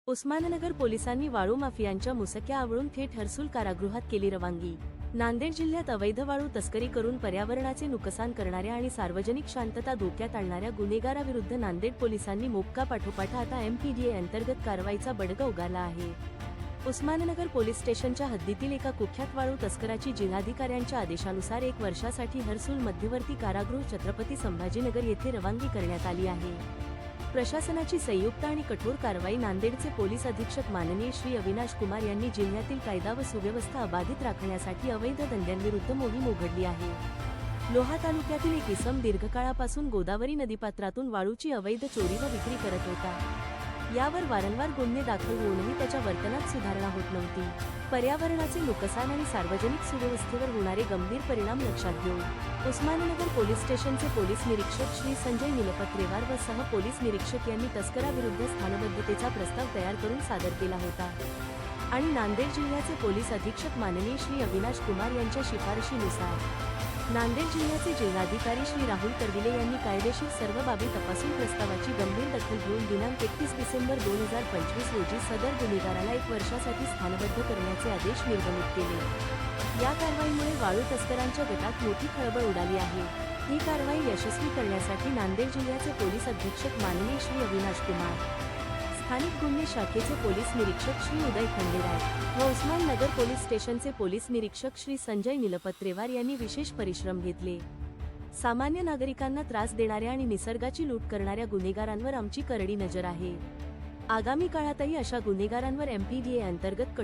उस्माननगर पोलिसांनी वाळू माफियांच्या मुसक्या आवळून थेट हर्सुल कारागृहात केली रवानगी। नांदेड जिल्ह्यात अवैध वाळू तस्करी करून पर्यावरणाचे नुकसान करणाऱ्या आणि सार्वजनिक शांतता धोक्यात आणणाऱ्या गुन्हेगाराविरुद्ध नांदेड पोलिसांनी मोक्का पाठोपाठ आता MPDA अंतर्गत कारवाईचा बडगा उगारला आहे। उस्माननगर पोलीस स्टेशनच्या हद्दीतील एका कुख्यात वाळू तस्कराची जिल्हाधिकाऱ्यांच्या आदेशानुसार 1 वर्षासाठी हर्सुल मध्यवर्ती कारागृह छत्रपती संभाजीनगर येथे रवानगी करण्यात आली आहे। प्रशासनाची संयुक्त आणि कठोर कारवाई नांदेडचे पोलीस अधीक्षक माननीय श्री अविनाश कुमार यांनी जिल्ह्यातील कायदा व सुव्यवस्था अबाधित राखण्यासाठी अवैध धंद्यांविरुद्ध मोहीम उघडली आहे। लोहा तालुक्यातील एक इसम दीर्घकाळापासून गोदावरी नदीपात्रातून वाळूची अवैध चोरी व विक्री करत होता। यावर वारंवार गुन्हे दाखल होऊनही त्याच्या वर्तनात सुधारणा होत नव्हती। पर्यावरणाचे नुकसान आणि सार्वजनिक सुव्यवस्थेवर होणारे गंभीर परिणाम लक्षात घेऊन उस्माननगर पोलीस स्टेशनचे पोलीस निरीक्षक श्री संजय निलपत्रेवार व सह पोलीस निरीक्षक यांनी तस्कराविरुद्ध स्थानबद्धतेचा प्रस्ताव तयार करून सादर केला होता आणि नांदेड जिल्ह्याचे पोलीस अधीक्षक माननीय श्री अविनाश कुमार यांच्या शिफारशीनुसार नांदेड जिल्ह्याचे जिल्हाधिकारी श्री राहुल करविले यांनी कायदेशीर सर्व बाबी तपासून प्रस्तावाची गंभीर दखल घेऊन दिनांक 31 डिसेंबर 2025 रोजी सदर गुन्हेगाराला 1 वर्षासाठी स्थानबद्ध करण्याचे आदेश निर्गमित केले। या कारवाईमुळे वाळू तस्करांच्या गटात मोठी खळबळ उडाली आहे। ही कारवाई यशस्वी करण्यासाठी नांदेड जिल्ह्याचे पोलीस अधीक्षक माननीय श्री अविनाश कुमार, स्थानिक गुन्हे शाखेचे पोलीस निरीक्षक श्री उदय खंडेराय व उस्माननगर पोलीस स्टेशनचे पोलीस निरीक्षक श्री संजय निलपत्रेवार यांनी विशेष परिश्रम घेतले। सामान्य नागरिकांना त्रास देणाऱ्या आणि निसर्गाची लूट करणाऱ्या गुन्हेगारांवर आमची करडी नजर आहे। आगामी काळातही अशा गुन्हेगारांवर MPDA अंतर्गत